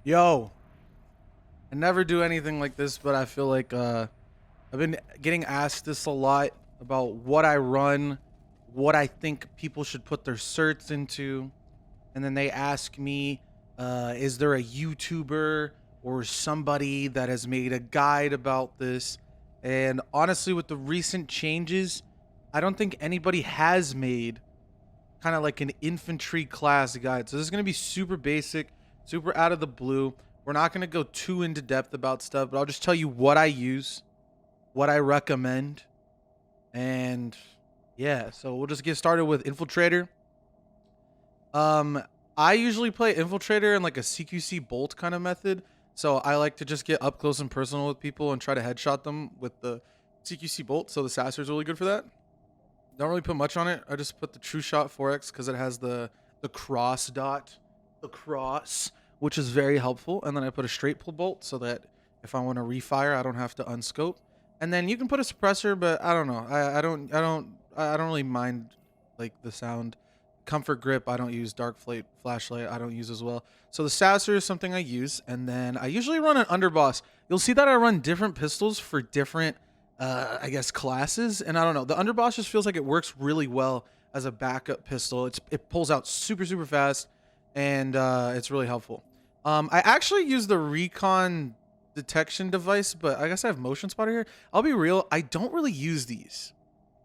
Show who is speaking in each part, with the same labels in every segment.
Speaker 1: Yo, I never do anything like this, but I feel like I've been getting asked this a lot about what I run, what I think people should put their certs into, and then they ask me, is there a YouTuber or somebody that has made a guide about this? And honestly, with the recent changes, I don't think anybody has made kind of like an infantry class guide. So this is going to be super basic, super out of the blue. We're not going to go too into depth about stuff, but I'll just tell you what I use, what I recommend, and yeah. So we'll just get started with Infiltrator. Um, I usually play Infiltrator in like a CQC bolt kind of method. So I like to just get up close and personal with people and try to headshot them with the CQC bolt. So the Sasser is really good for that. Don't really put much on it. I just put the True Shot 4X because it has the cross dot, the cross, which is very helpful. And then I put a straight pull bolt so that if I want to refire, I don't have to unscope. And then you can put a suppressor, but I don't know. I don't really mind like the sound. Comfort grip, I don't use. Dark flate flashlight, I don't use as well. So the Sasser is something I use, and then I usually run an underboss. You'll see that I run different pistols for different I guess classes, and I don't know, the underboss just feels like it works really well as a backup pistol. It pulls out super fast, and it's really helpful. I actually use the recon detection device, but I guess I have motion spotter here. I'll be real, I don't really use these.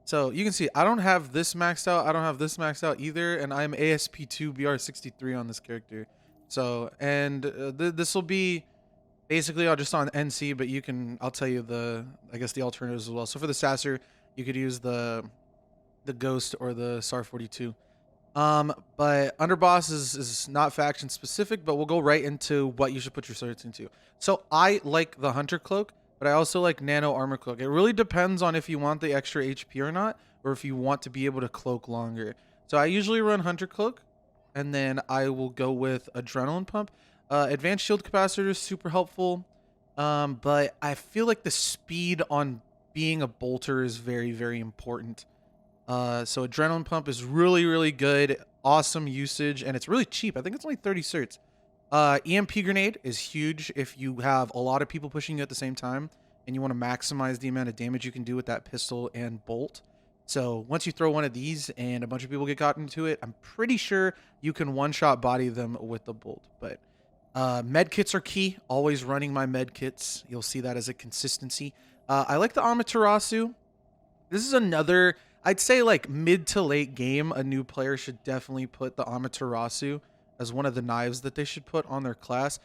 Speaker 1: So you can see I don't have this maxed out, I don't have this maxed out either, and I'm ASP2 BR63 on this character. So and this will be basically I'll just on NC, but you can, I'll tell you I guess the alternatives as well. So for the Sasser, you could use the Ghost or the SAR 42. But Underboss is not faction specific, but we'll go right into what you should put your certs into. So I like the Hunter Cloak, but I also like Nano Armor Cloak. It really depends on if you want the extra HP or not, or if you want to be able to cloak longer. So I usually run Hunter Cloak, and then I will go with Adrenaline Pump. Advanced Shield Capacitor is super helpful, but I feel like the speed on being a bolter is very important. So Adrenaline Pump is really good, awesome usage, and it's really cheap. I think it's only 30 certs. EMP Grenade is huge if you have a lot of people pushing you at the same time and you want to maximize the amount of damage you can do with that pistol and bolt. So once you throw one of these and a bunch of people get caught into it, I'm pretty sure you can one-shot body them with the bolt. But med kits are key. Always running my med kits. You'll see that as a consistency. I like the Amaterasu. This is another, I'd say like mid to late game, a new player should definitely put the Amaterasu as one of the knives that they should put on their class.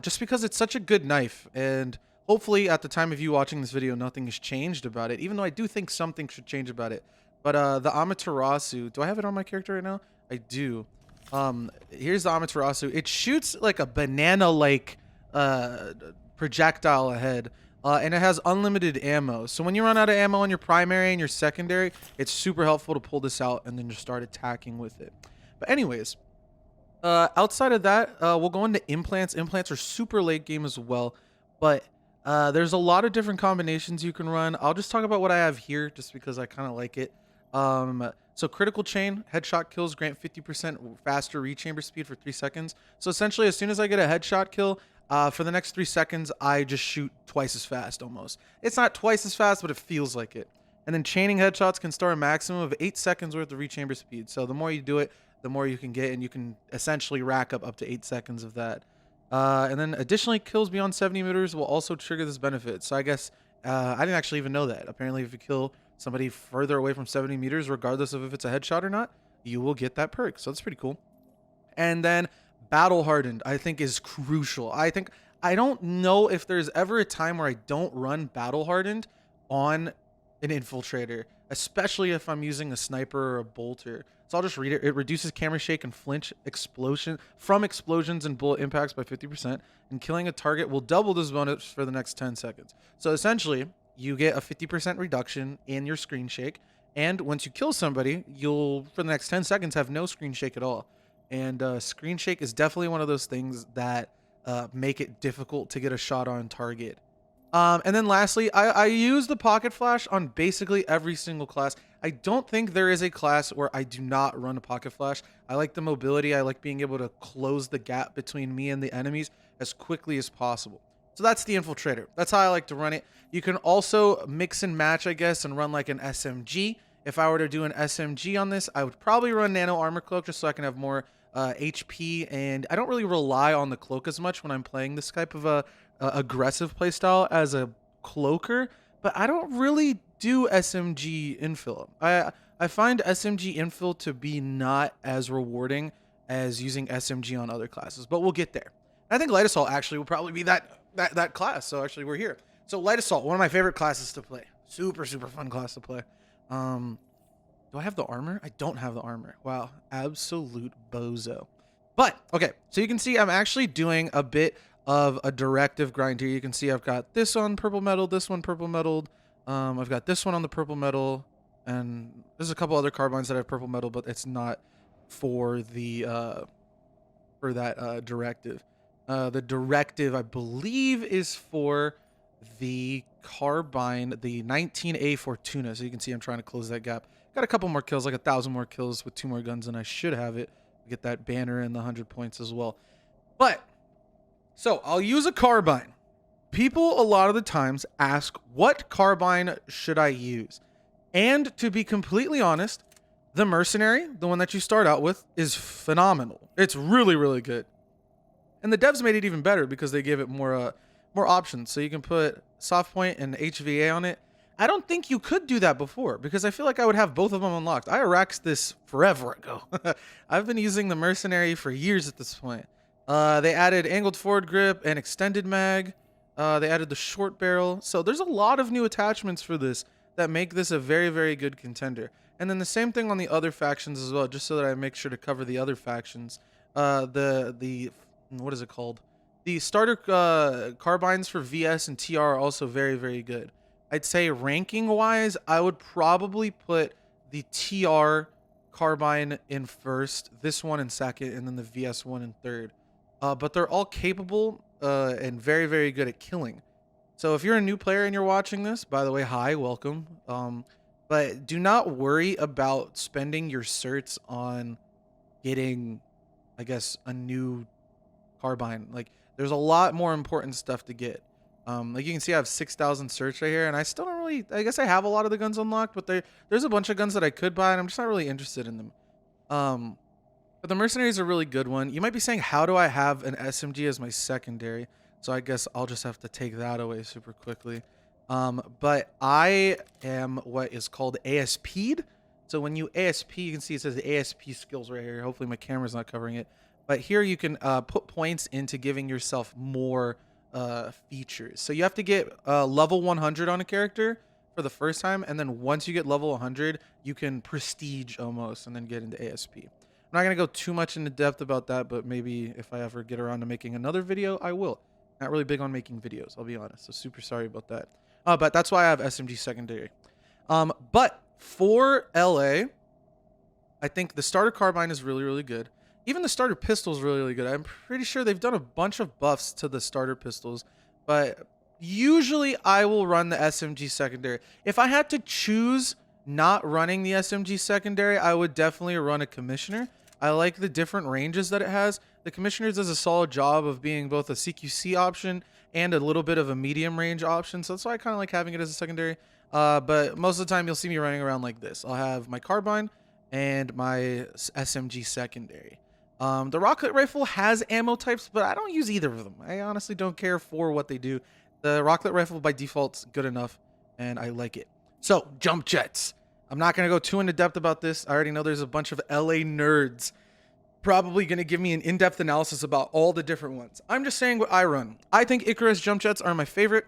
Speaker 1: Just because it's such a good knife, and hopefully at the time of you watching this video, nothing has changed about it, even though I do think something should change about it. But the Amaterasu, do I have it on my character right now? I do. Here's the Amaterasu. It shoots like a banana-like projectile ahead. And it has unlimited ammo. So when you run out of ammo on your primary and your secondary, it's super helpful to pull this out and then just start attacking with it. But anyways, outside of that, we'll go into implants. Implants are super late game as well, but there's a lot of different combinations you can run. I'll just talk about what I have here just because I kind of like it. So critical chain, headshot kills grant 50% faster rechamber speed for 3 seconds. So essentially, as soon as I get a headshot kill, for the next 3 seconds, I just shoot twice as fast almost. It's not twice as fast, but it feels like it. And then chaining headshots can store a maximum of 8 seconds worth of rechamber speed. So the more you do it, the more you can get, and you can essentially rack up to 8 seconds of that. And then additionally, kills beyond 70 meters will also trigger this benefit. So I guess I didn't actually even know that. Apparently, if you kill somebody further away from 70 meters, regardless of if it's a headshot or not, you will get that perk. So that's pretty cool. And then battle hardened, I think, is crucial. I don't know if there's ever a time where I don't run battle hardened on an infiltrator, especially if I'm using a sniper or a bolter. So I'll just read it. It reduces camera shake and flinch from explosions and bullet impacts by 50%, and killing a target will double this bonus for the next 10 seconds. So essentially, you get a 50% reduction in your screen shake, and once you kill somebody, you'll, for the next 10 seconds, have no screen shake at all. And screen shake is definitely one of those things that make it difficult to get a shot on target. And then lastly, I use the pocket flash on basically every single class. I don't think there is a class where I do not run a pocket flash. I like the mobility. I like being able to close the gap between me and the enemies as quickly as possible. So that's the Infiltrator. That's how I like to run it. You can also mix and match, I guess, and run like an SMG. If I were to do an SMG on this, I would probably run Nano Armor Cloak just so I can have more HP, and I don't really rely on the cloak as much when I'm playing this type of a aggressive playstyle as a cloaker, but I don't really do SMG infill. I find SMG infill to be not as rewarding as using SMG on other classes, but we'll get there. I think Light Assault actually will probably be that class, so actually we're here. So Light Assault, one of my favorite classes to play. Super fun class to play. Do I have the armor? I don't have the armor. Wow, absolute bozo. But, okay, so you can see I'm actually doing a bit of a directive grind here. You can see I've got this on purple metal, this one purple metaled. I've got this one on the purple metal, and there's a couple other carbines that have purple metal, but it's not for the for that directive. The directive, I believe, is for the carbine, the 19A Fortuna. So you can see I'm trying to close that gap. Got a couple more kills, like 1,000 more kills with 2 more guns than I should have it. Get that banner and the 100 points as well. But, so I'll use a carbine. People a lot of the times ask, what carbine should I use? And to be completely honest, the Mercenary, the one that you start out with, is phenomenal. It's really good. And the devs made it even better because they gave it more options. So you can put soft point and HVA on it. I don't think you could do that before because I feel like I would have both of them unlocked. I Iraq'd this forever ago. I've been using the Mercenary for years at this point. They added angled forward grip and extended mag. They added the short barrel. So there's a lot of new attachments for this that make this a very good contender. And then the same thing on the other factions as well, just so that I make sure to cover the other factions. The what is it called? The starter carbines for VS and TR are also very good. I'd say ranking wise, I would probably put the TR carbine in first, this one in second, and then the VS one in third. But they're all capable and very good at killing. So if you're a new player and you're watching this, by the way, hi, welcome. But do not worry about spending your certs on getting, I guess, a new carbine. Like, there's a lot more important stuff to get. Like you can see I have 6,000 certs right here, and I still don't really, I guess I have a lot of the guns unlocked, but there's a bunch of guns that I could buy, and I'm just not really interested in them. But the Mercenary is a really good one. You might be saying, how do I have an SMG as my secondary? So I guess I'll just have to take that away super quickly. But I am what is called ASP'd. So when you ASP, you can see it says the ASP skills right here. Hopefully my camera's not covering it. But here you can put points into giving yourself more features. So you have to get level 100 on a character for the first time, and then once you get level 100, you can prestige almost and then get into ASP. I'm not going to go too much into depth about that, but maybe if I ever get around to making another video, I will. Not really big on making videos, I'll be honest, so super sorry about that. But that's why I have SMG secondary. But for LA, I think the starter carbine is really good. Even the starter pistol is really good. I'm pretty sure they've done a bunch of buffs to the starter pistols, but usually I will run the SMG secondary. If I had to choose not running the SMG secondary, I would definitely run a Commissioner. I like the different ranges that it has. The Commissioner does a solid job of being both a CQC option and a little bit of a medium range option, so that's why I kind of like having it as a secondary. But most of the time you'll see me running around like this. I'll have my carbine and my SMG secondary. The rocket rifle has ammo types, but I don't use either of them. I honestly don't care for what they do. The rocket rifle by default's good enough, and I like it. So, jump jets. I'm not going to go too into depth about this. I already know there's a bunch of LA nerds probably going to give me an in-depth analysis about all the different ones. I'm just saying what I run. I think Icarus jump jets are my favorite.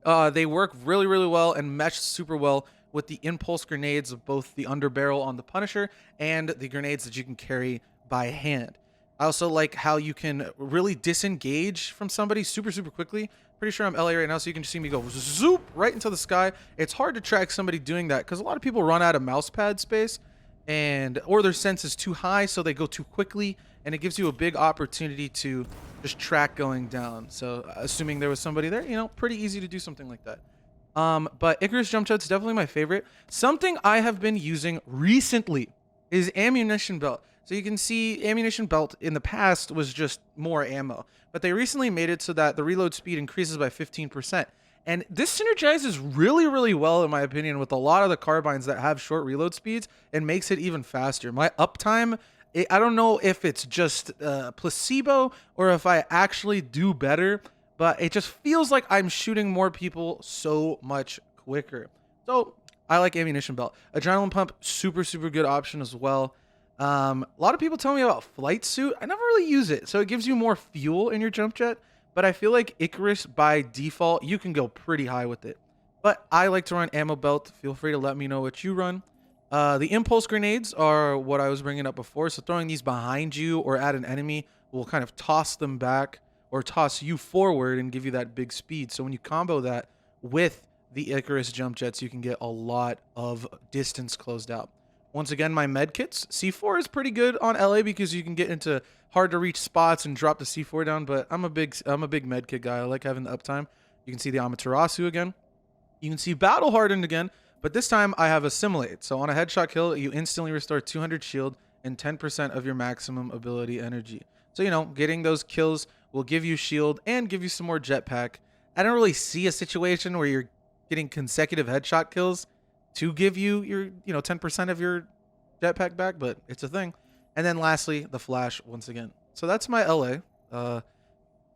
Speaker 1: They work really well and mesh super well with the impulse grenades of both the underbarrel on the Punisher and the grenades that you can carry by hand. I also like how you can really disengage from somebody super quickly. Pretty sure I'm LA right now, so you can just see me go zoop right into the sky. It's hard to track somebody doing that because a lot of people run out of mouse pad space, or their sense is too high, so they go too quickly, and it gives you a big opportunity to just track going down. So assuming there was somebody there, you know, pretty easy to do something like that. But Icarus jump jet's definitely my favorite. Something I have been using recently is ammunition belt. So you can see ammunition belt in the past was just more ammo, but they recently made it so that the reload speed increases by 15%. And this synergizes really, really well, in my opinion, with a lot of the carbines that have short reload speeds and makes it even faster. My uptime, I don't know if it's just placebo or if I actually do better, but it just feels like I'm shooting more people so much quicker. So I like ammunition belt. Adrenaline pump, super, super good option as well. A lot of people tell me about flight suit. I never really use it. So it gives you more fuel in your jump jet, but I feel like Icarus by default, you can go pretty high with it. But I like to run ammo belt. Feel free to let me know what you run. The impulse grenades are what I was bringing up before. So throwing these behind you or at an enemy will kind of toss them back or toss you forward and give you that big speed. So when you combo that with the Icarus jump jets, you can get a lot of distance closed out. Once again, my med kits. C4 is pretty good on LA because you can get into hard to reach spots and drop the C4 down, but I'm a big med kit guy. I like having the uptime. You can see the Amaterasu again. You can see battle hardened again, but this time I have assimilate. So on a headshot kill, you instantly restore 200 shield and 10% of your maximum ability energy. So, you know, getting those kills will give you shield and give you some more jetpack. I don't really see a situation where you're getting consecutive headshot kills to give you your, 10% of your jetpack back, but it's a thing. And then lastly, the flash once again. So that's my LA.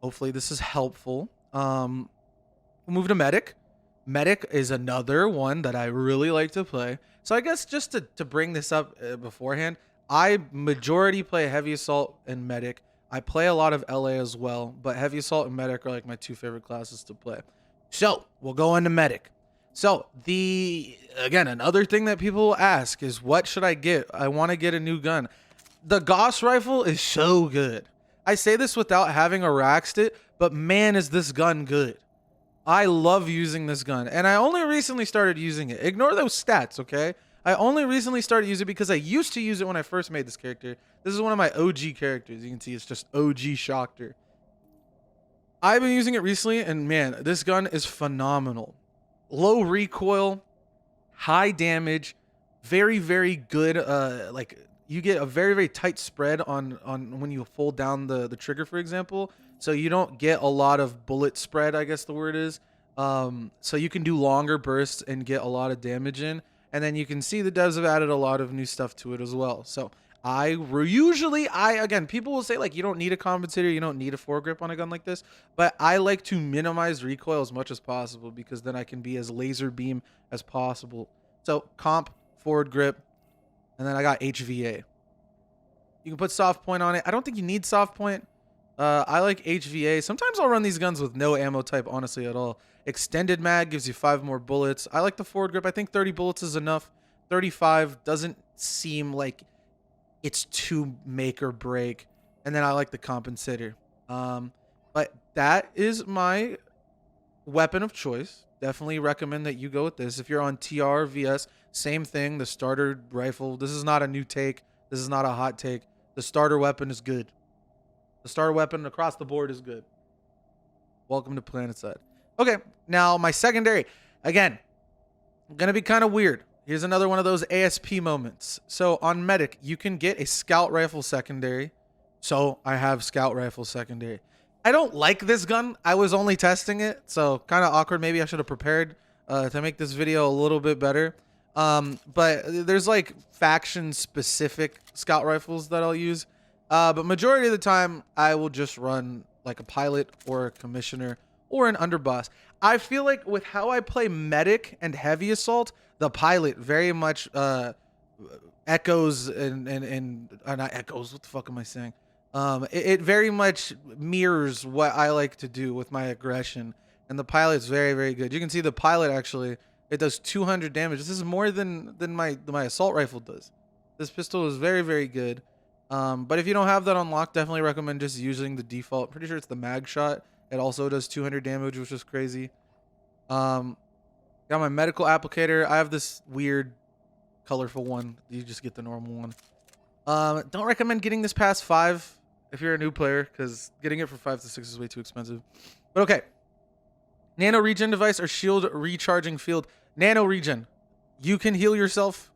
Speaker 1: Hopefully this is helpful. We'll move to medic. Medic is another one that I really like to play. So I guess just to bring this up beforehand, I majority play heavy assault and medic. I play a lot of LA as well, but heavy assault and medic are like my two favorite classes to play. So we'll go into medic. So again, another thing that people ask is, what should I get? I want to get a new gun. The Gauss rifle is so good. I say this without having raxed it, but man, is this gun good. I love using this gun, and I only recently started using it. Ignore those stats, okay? I only recently started using it because I used to use it when I first made this character. This is one of my OG characters. You can see it's just OG Shoctorr. I've been using it recently, and man, this gun is phenomenal. Low recoil, high damage, very, very good. Like you get a very, very tight spread on when you fold down the trigger, for example. So you don't get a lot of bullet spread, I guess the word is. So you can do longer bursts and get a lot of damage in. And then you can see the devs have added a lot of new stuff to it as well. So again, people will say like, you don't need a compensator, you don't need a foregrip on a gun like this, but I like to minimize recoil as much as possible because then I can be as laser beam as possible. So comp, forward grip, and then I got HVA. You can put soft point on it. I don't think you need soft point. I like HVA. Sometimes I'll run these guns with no ammo type, honestly, at all. Extended mag gives you 5 more bullets. I like the forward grip. I think 30 bullets is enough. 35 doesn't seem like it's too make or break. And then I like the compensator. But that is my weapon of choice. Definitely recommend that you go with this. If you're on TR, VS, same thing. The starter rifle. This is not a new take. This is not a hot take. The starter weapon is good. The starter weapon across the board is good. Welcome to Planetside. Okay, now my secondary. Again, gonna be kind of weird. Here's another one of those ASP moments. So on medic, you can get a scout rifle secondary. So I have scout rifle secondary. I don't like this gun. I was only testing it, so kind of awkward. Maybe I should have prepared to make this video a little bit better. But there's like faction specific scout rifles that I'll use. But majority of the time, I will just run like a pilot or a commissioner or an underboss. I feel like with how I play medic and heavy assault, the pilot very much echoes and not echoes. What the fuck am I saying? It very much mirrors what I like to do with my aggression, and the pilot's very, very good. You can see the pilot actually, it does 200 damage. This is more than my assault rifle does. This pistol is very, very good. But if you don't have that unlocked, definitely recommend just using the default. Pretty sure it's the mag shot. It also does 200 damage, which is crazy. Got my medical applicator. I have this weird colorful one. You just get the normal one. Don't recommend getting this past 5 if you're a new player, because getting it for 5 to 6 is way too expensive. But okay. Nano regen device or shield recharging field. Nano regen. You can heal yourself,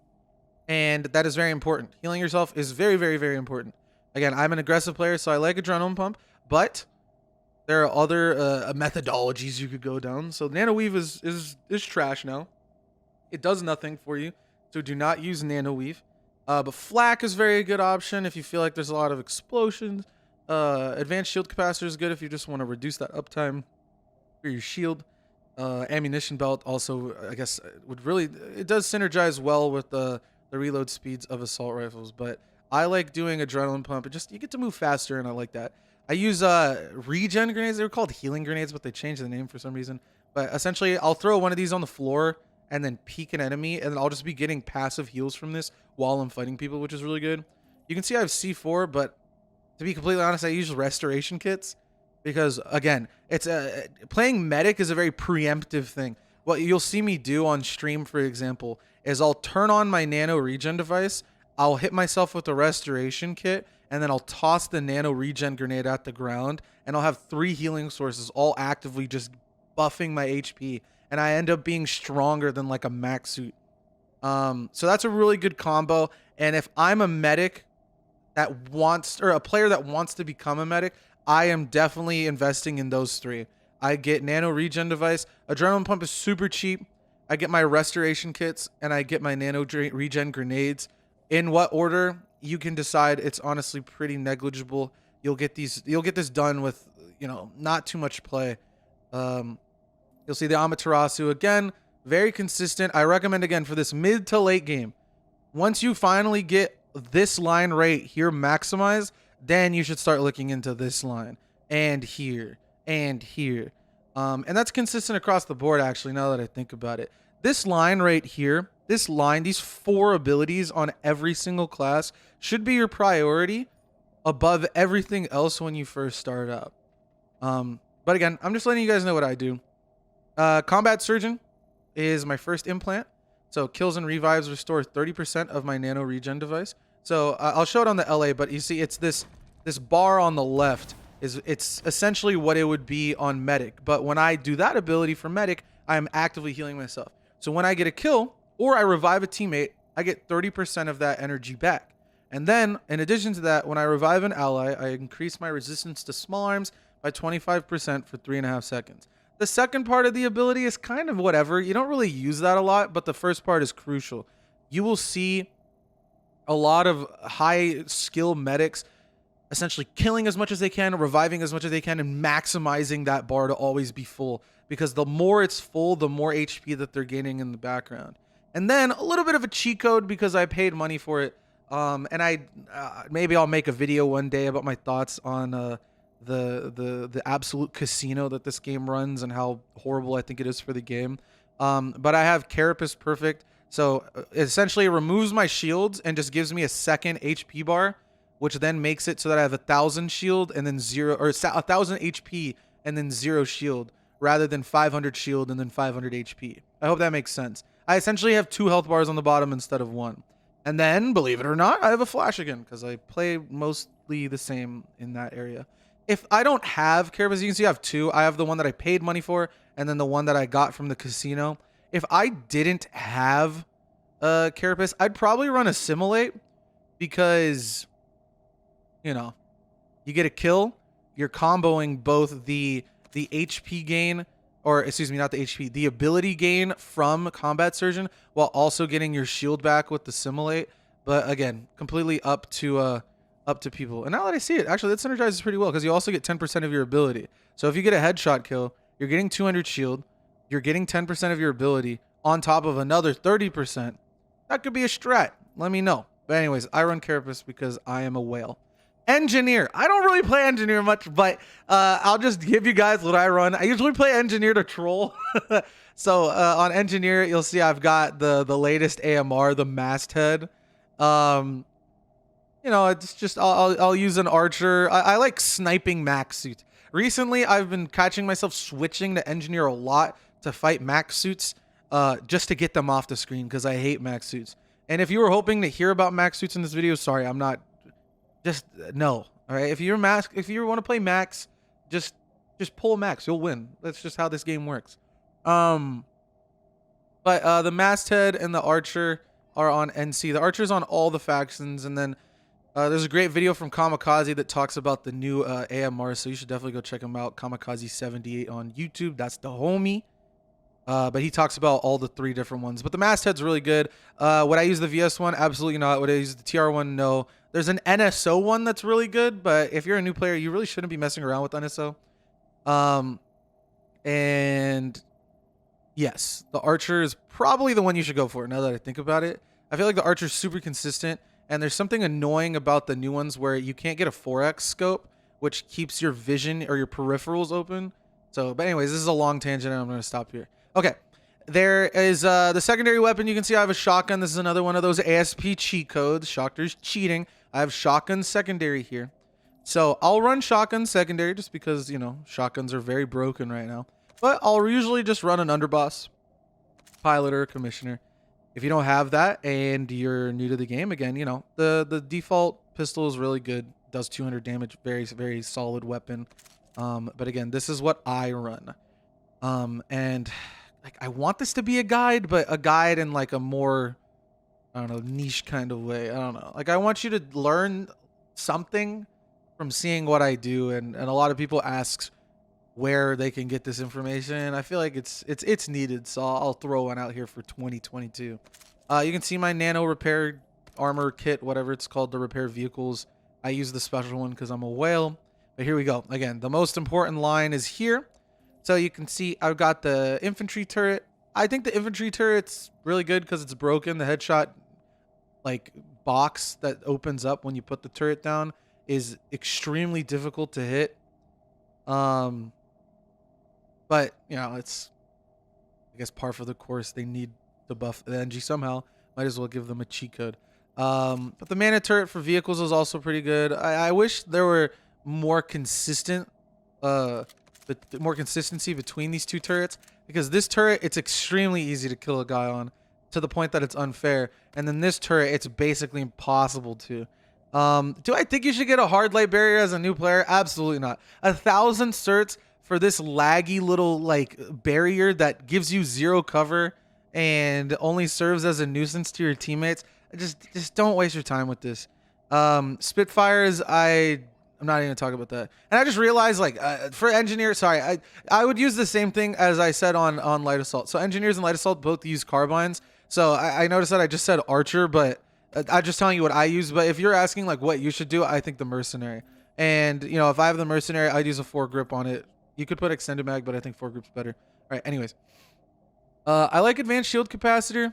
Speaker 1: and that is very important. Healing yourself is very, very, very important. Again, I'm an aggressive player, so I like adrenaline pump, but there are other methodologies you could go down. So nano weave is trash now. It does nothing for you, so do not use nano weave. But flak is very good option if you feel like there's a lot of explosions. Advanced shield capacitor is good if you just want to reduce that uptime for your shield. Ammunition belt also, I guess, would really, it does synergize well with the reload speeds of assault rifles, but I like doing adrenaline pump. It just, you get to move faster, and I like that. I use regen grenades. They were called healing grenades, but they changed the name for some reason. But essentially, I'll throw one of these on the floor and then peek an enemy, and then I'll just be getting passive heals from this while I'm fighting people, which is really good. You can see I have C4, but to be completely honest, I use restoration kits because, again, it's playing medic is a very preemptive thing. What you'll see me do on stream, for example, is I'll turn on my nano regen device, I'll hit myself with a restoration kit, and then I'll toss the nano regen grenade at the ground, and I'll have 3 healing sources all actively just buffing my HP, and I end up being stronger than like a max suit. So that's a really good combo, and if I'm a medic that wants, or a player that wants to become a medic, I am definitely investing in those 3. I get nano regen device. Adrenaline pump is super cheap. I get my restoration kits, and I get my nano regen grenades. In what order, you can decide. It's honestly pretty negligible. You'll get this done with, you know, not too much play. You'll see the Amaterasu again, very consistent. I recommend, again, for this mid to late game, once you finally get this line right here maximized, then you should start looking into this line and here and here. And that's consistent across the board, actually, now that I think about it. This line right here, this line, these 4 abilities on every single class should be your priority above everything else when you first start up. But again, I'm just letting you guys know what I do. Combat Surgeon is my first implant. So kills and revives restore 30% of my nano regen device. So I'll show it on the LA, but you see it's this bar on the left. It's essentially what it would be on medic. But when I do that ability for medic, I am actively healing myself. So when I get a kill or I revive a teammate, I get 30% of that energy back. And then, in addition to that, when I revive an ally, I increase my resistance to small arms by 25% for 3.5 seconds. The second part of the ability is kind of whatever. You don't really use that a lot, but the first part is crucial. You will see a lot of high skill medics essentially killing as much as they can, reviving as much as they can, and maximizing that bar to always be full. Because the more it's full, the more HP that they're gaining in the background. And then a little bit of a cheat code because I paid money for it. And maybe I'll make a video one day about my thoughts on the absolute casino that this game runs and how horrible I think it is for the game. But I have Carapace Perfect. So essentially it removes my shields and just gives me a second HP bar, which then makes it so that I have 1,000 shield and then 0, or 1,000 HP and then 0 shield, rather than 500 shield and then 500 HP. I hope that makes sense. I essentially have 2 health bars on the bottom instead of 1. And then, believe it or not, I have a flash again because I play mostly the same in that area. If I don't have Carapace, you can see I have 2. I have the one that I paid money for and then the one that I got from the casino. If I didn't have Carapace, I'd probably run Assimilate because, you know, you get a kill, you're comboing both the HP gain, or excuse me, not the HP, the ability gain from Combat Surgeon while also getting your shield back with the Assimilate. But again, completely up to people. And now that I see it, actually that synergizes pretty well because you also get 10% of your ability. So if you get a headshot kill, you're getting 200 shield, you're getting 10% of your ability on top of another 30%. That could be a strat. Let me know. But anyways, I run Carapace because I am a whale. Engineer. I don't really play Engineer much, but I'll just give you guys what I run. I usually play Engineer to troll. So on Engineer, you'll see I've got the latest AMR, the masthead. You know, it's just I'll use an archer. I like sniping max suits. Recently, I've been catching myself switching to Engineer a lot to fight max suits, just to get them off the screen because I hate max suits. And if you were hoping to hear about max suits in this video, sorry, I'm not. Just no. All right. If you want to play max, just Just pull max, you'll win. That's just how this game works. But the masthead and the archer are on NC. The archer's on all the factions, and then there's a great video from Kamikaze that talks about the new AMR, so you should definitely go check him out. Kamikaze78 on YouTube. That's the homie. But he talks about all the 3 different ones. But the masthead's really good. Would I use the VS one? Absolutely not. Would I use the TR one? No. There's an NSO one that's really good, but if you're a new player, you really shouldn't be messing around with NSO. And yes, the archer is probably the one you should go for now that I think about it. I feel like the archer's super consistent, and there's something annoying about the new ones where you can't get a 4x scope, which keeps your vision or your peripherals open. So, but anyways, this is a long tangent, and I'm going to stop here. Okay, there is the secondary weapon. You can see I have a shotgun. This is another one of those ASP cheat codes. Shoctorr's cheating. I have shotgun secondary here. So I'll run shotgun secondary just because, you know, shotguns are very broken right now. But I'll usually just run an underboss, pilot, or commissioner. If you don't have that and you're new to the game, again, you know, the default pistol is really good. Does 200 damage. Very, very solid weapon. But again, this is what I run. And like, I want this to be a guide, but a guide in like a more, I don't know, niche kind of way. I don't know. Like, I want you to learn something from seeing what I do, and a lot of people ask where they can get this information. I feel like it's needed, so I'll throw one out here for 2022. You can see my nano repair armor kit, whatever it's called, to repair vehicles. I use the special one because I'm a whale. But here we go. Again, the most important line is here. So you can see I've got the infantry turret. I think the infantry turret's really good because it's broken. The headshot like box that opens up when you put the turret down is extremely difficult to hit. But you know, it's, I guess, par for the course. They need to buff the NG somehow. Might as well give them a cheat code. But the mana turret for vehicles is also pretty good. I wish there were more consistent, more consistency between these 2 turrets, because this turret, it's extremely easy to kill a guy on, to the point that it's unfair. And then this turret, it's basically impossible to. Do I think you should get a hard light barrier as a new player? Absolutely not. 1,000 certs for this laggy little like barrier that gives you 0 cover and only serves as a nuisance to your teammates. Just don't waste your time with this. Spitfires, I'm not even gonna talk about that. And I just realized, like, for engineers, sorry, I would use the same thing as I said on light assault. So engineers and light assault both use carbines. So I noticed that I just said archer, but I'm just telling you what I use. But if you're asking like what you should do, I think the mercenary. And you know, if I have the mercenary, I'd use a 4 grip on it. You could put extended mag, but I think 4 grip's better. All right. Anyways, I like advanced shield capacitor.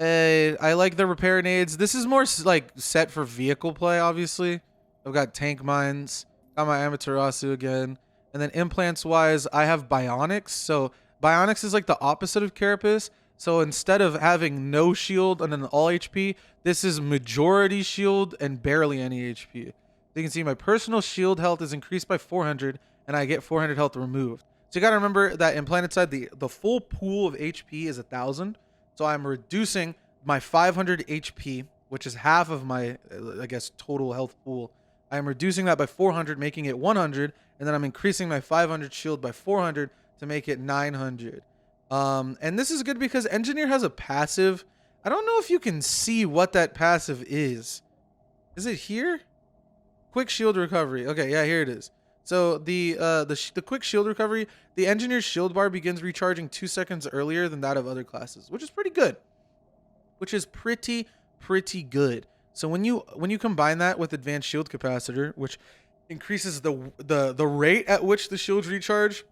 Speaker 1: I like the repair nades. This is more like set for vehicle play, obviously. I've got tank mines. Got my Amaterasu again. And then implants wise, I have bionics. So bionics is like the opposite of carapace. So instead of having no shield and an all HP, this is majority shield and barely any HP. So you can see my personal shield health is increased by 400, and I get 400 health removed. So you got to remember that in Planetside, the full pool of HP is 1,000. So I'm reducing my 500 HP, which is half of my, I guess, total health pool. I'm reducing that by 400, making it 100, and then I'm increasing my 500 shield by 400 to make it 900. And this is good because engineer has a passive. I don't know if you can see what that passive is. Is it here? Quick shield recovery. Okay, yeah, here it is. So the quick shield recovery, the engineer's shield bar begins recharging 2 seconds earlier than that of other classes, which is pretty good. Pretty good. So when you combine that with advanced shield capacitor, which increases the rate at which the shields recharge,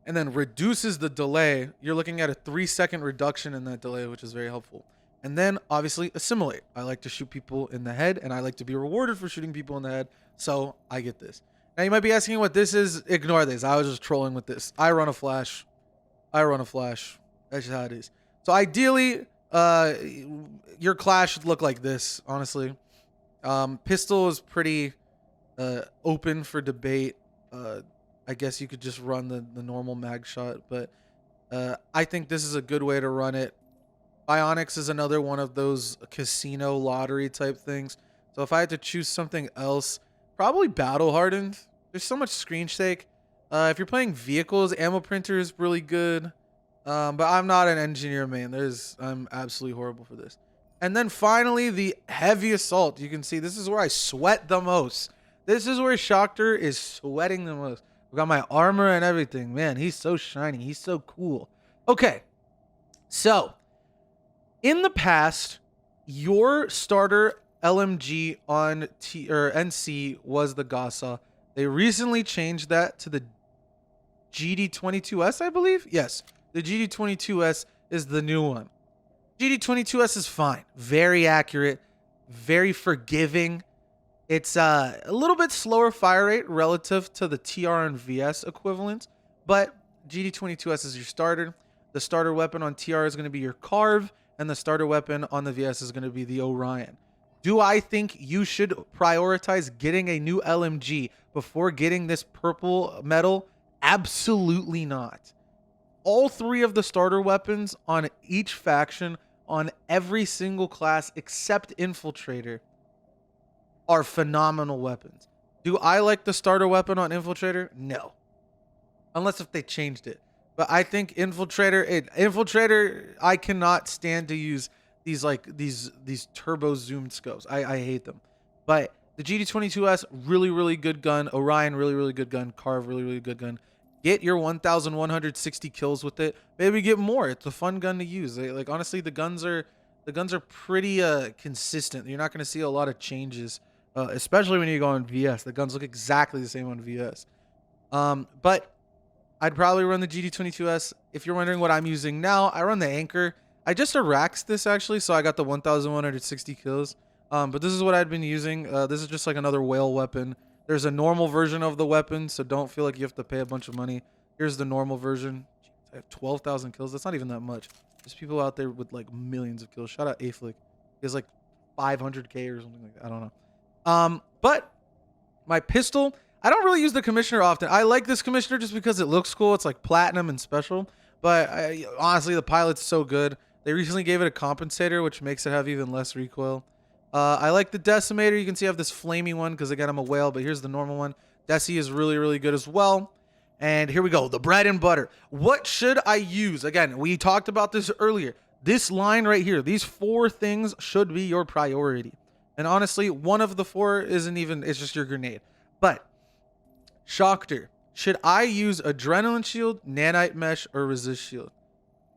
Speaker 1: and then reduces the delay, you're looking at a 3-second reduction in that delay, which is very helpful. And then obviously assimilate. I like to shoot people in the head, and I like to be rewarded for shooting people in the head, so I get this. Now you might be asking what this is. Ignore this. I was just trolling with this. I run a flash. That's just how it is. So ideally, your clash should look like this, honestly. Pistol is pretty open for debate. I guess you could just run the normal mag shot, but I think this is a good way to run it. Bionics is another one of those casino lottery type things. So if I had to choose something else, probably battle hardened. There's so much screen shake. If you're playing vehicles, ammo printer is really good. But I'm not an engineer main. I'm absolutely horrible for this. And then finally, the heavy assault. You can see this is where I sweat the most. This is where Shoctorr is sweating the most. We got my armor and everything. Man, he's so shiny. He's so cool. Okay, so in the past, your starter LMG on NC was the Gasa. They recently changed that to the GD22S, I believe. Yes, the GD22S is the new one. GD22S is fine. Very accurate. Very forgiving. It's a little bit slower fire rate relative to the TR and VS equivalent, but GD22S is your starter. The starter weapon on TR is going to be your Carve, and the starter weapon on the VS is going to be the Orion. Do I think you should prioritize getting a new LMG before getting this purple medal? Absolutely not. All three of the starter weapons on each faction, on every single class except Infiltrator, are phenomenal weapons. Do I like the starter weapon on Infiltrator? No. Unless if they changed it. But I think Infiltrator, I cannot stand to use these turbo zoomed scopes. I hate them. But the GD22S, really good gun. Orion, really good gun. Carve, really good gun. Get your 1,160 kills with it. Maybe get more. It's a fun gun to use. Like honestly, the guns are pretty consistent. You're not going to see a lot of changes. Especially when you go on VS. The guns look exactly the same on VS. But I'd probably run the GD22S. If you're wondering what I'm using now, I run the Anchor. I just Araxed this actually, so I got the 1,160 kills. But this is what I'd been using. This is just like another whale weapon. There's a normal version of the weapon, so don't feel like you have to pay a bunch of money. Here's the normal version. Jeez, I have 12,000 kills. That's not even that much. There's people out there with like millions of kills. Shout out Aflick. He has like 500k or something like that. I don't know. But my pistol, I don't really use the commissioner often. I like this commissioner just because it looks cool. It's like platinum and special. But honestly, the pilot's so good. They recently gave it a compensator, which makes it have even less recoil. I like the decimator. You can see I have this flaming one because again I'm a whale, but here's the normal one. Deci is really good as well. And here we go, the bread and butter. What should I use? Again, we talked about this earlier. This line right here, these four things should be your priority. And honestly, one of the four isn't even, it's just your grenade. But Shoctorr, should I use adrenaline shield, nanite mesh, or resist shield?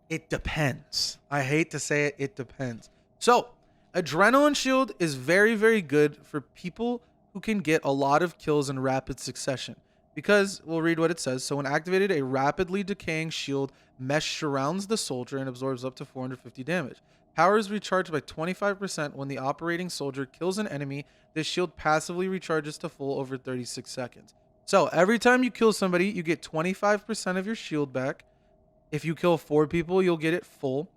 Speaker 1: It depends. I hate to say it, it depends. So adrenaline shield is very good for people who can get a lot of kills in rapid succession, because we'll read what it says. So when activated, a rapidly decaying shield mesh surrounds the soldier and absorbs up to 450 damage. Power is recharged by 25% when the operating soldier kills an enemy. This shield passively recharges to full over 36 seconds. So every time you kill somebody, you get 25% of your shield back. If you kill 4 people, you'll get it full.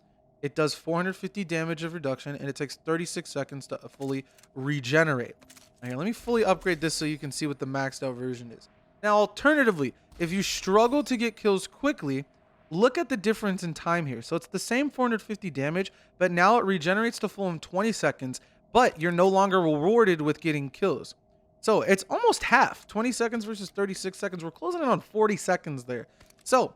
Speaker 1: It does 450 damage of reduction, and it takes 36 seconds to fully regenerate. Now here, let me fully upgrade this so you can see what the maxed out version is. Now, alternatively, if you struggle to get kills quickly, look at the difference in time here. So it's the same 450 damage, but now it regenerates to full in 20 seconds, but you're no longer rewarded with getting kills. So it's almost half, 20 seconds versus 36 seconds. We're closing in on 40 seconds there. So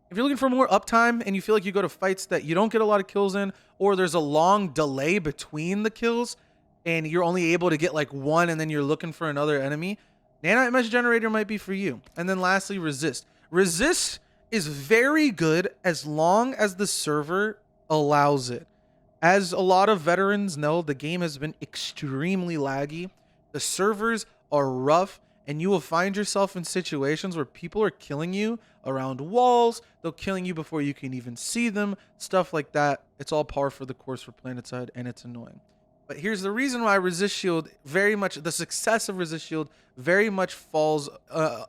Speaker 1: if you're looking for more uptime and you feel like you go to fights that you don't get a lot of kills in, or there's a long delay between the kills and you're only able to get like one and then you're looking for another enemy, Nanite Mesh Generator might be for you. And then lastly, Resist. Resist is very good as long as the server allows it. As a lot of veterans know, the game has been extremely laggy. The servers are rough, and you will find yourself in situations where people are killing you around walls. They're killing you before you can even see them, stuff like that. It's all par for the course for Planetside, and it's annoying. But here's the reason why Resist Shield the success of Resist Shield very much falls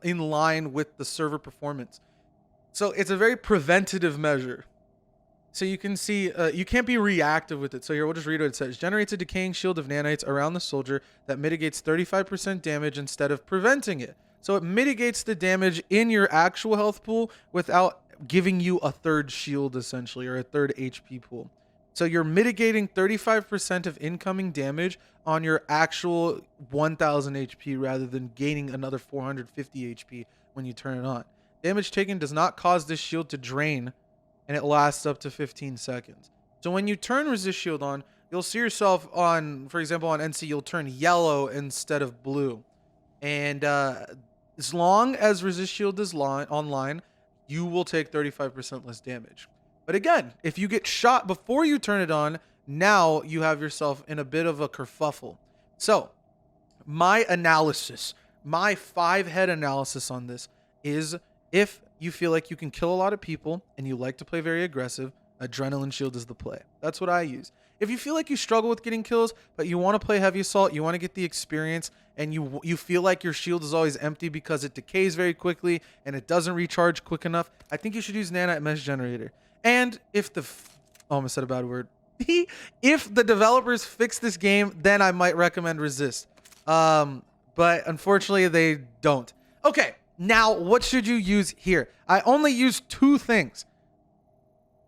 Speaker 1: in line with the server performance. So it's a very preventative measure. So you can see, you can't be reactive with it. So here, we'll just read what it says. Generates a decaying shield of nanites around the soldier that mitigates 35% damage instead of preventing it. So it mitigates the damage in your actual health pool without giving you a third shield, essentially, or a third HP pool. So you're mitigating 35% of incoming damage on your actual 1000 HP rather than gaining another 450 HP when you turn it on. Damage taken does not cause this shield to drain, and it lasts up to 15 seconds. So when you turn resist shield on, you'll see yourself on, for example, on NC, you'll turn yellow instead of blue. And as long as resist shield is online, you will take 35% less damage. But again, if you get shot before you turn it on, now you have yourself in a bit of a kerfuffle. So my analysis, my 5-head analysis on this is, if you feel like you can kill a lot of people and you like to play very aggressive, adrenaline shield is the play. That's what I use. If you feel like you struggle with getting kills, but you want to play heavy assault, you want to get the experience, and you feel like your shield is always empty because it decays very quickly and it doesn't recharge quick enough, I think you should use Nanite Mesh Generator. And if the... Oh, I almost said a bad word. If the developers fix this game, then I might recommend Resist. But unfortunately, they don't. Okay, now what should you use here? I only use 2 things.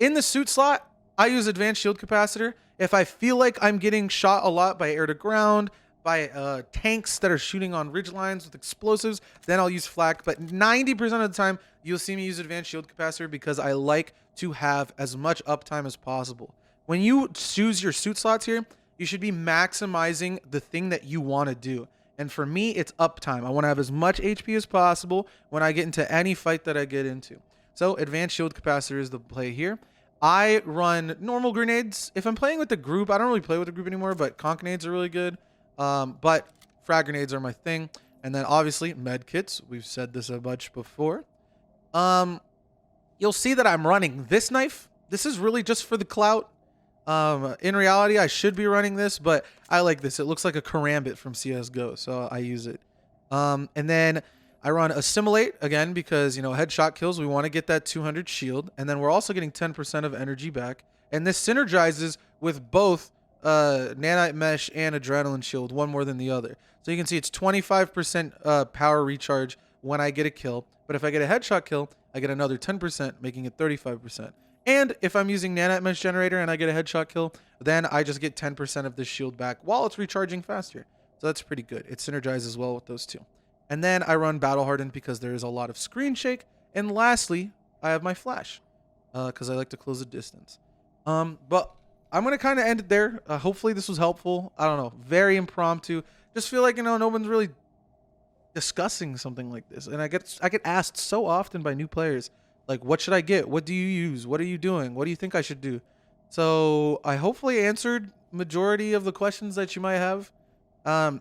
Speaker 1: In the suit slot, I use Advanced Shield Capacitor. If I feel like I'm getting shot a lot by air to ground, by tanks that are shooting on ridge lines with explosives, then I'll use flak. But 90% of the time, you'll see me use Advanced Shield Capacitor because I like to have as much uptime as possible. When you choose your suit slots here, you should be maximizing the thing that you want to do. And for me, it's uptime. I want to have as much HP as possible when I get into any fight that I get into. So Advanced Shield Capacitor is the play here. I run normal grenades. If I'm playing with the group, I don't really play with the group anymore, but conch grenades are really good. But frag grenades are my thing. And then obviously med kits. We've said this a bunch before. You'll see that I'm running this knife. This is really just for the clout. In reality, I should be running this, but I like this. It looks like a karambit from CSGO, so I use it. And then I run Assimilate, again, because, you know, headshot kills, we want to get that 200 shield. And then we're also getting 10% of energy back. And this synergizes with both Nanite Mesh and Adrenaline Shield, one more than the other. So you can see it's 25% power recharge when I get a kill. But if I get a headshot kill, I get another 10%, making it 35%. And if I'm using Nanite Mesh Generator and I get a headshot kill, then I just get 10% of this shield back while it's recharging faster. So that's pretty good. It synergizes well with those two. And then I run Battle Hardened because there is a lot of screen shake. And lastly, I have my flash because I like to close the distance. But I'm going to kind of end it there. Hopefully this was helpful. I don't know. Very impromptu. Just feel like, you know, no one's really discussing something like this. And I get asked so often by new players, like, what should I get? What do you use? What are you doing? What do you think I should do? So I hopefully answered majority of the questions that you might have.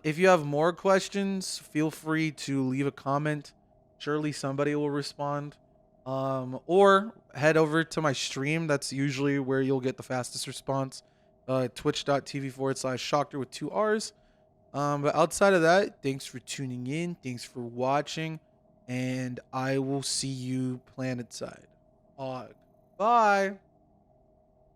Speaker 1: If you have more questions, feel free to leave a comment. Surely somebody will respond. Or head over to my stream. That's usually where you'll get the fastest response. Twitch.tv/Shoctorr with 2 R's. But outside of that, thanks for tuning in. Thanks for watching. And I will see you Planetside. Bye.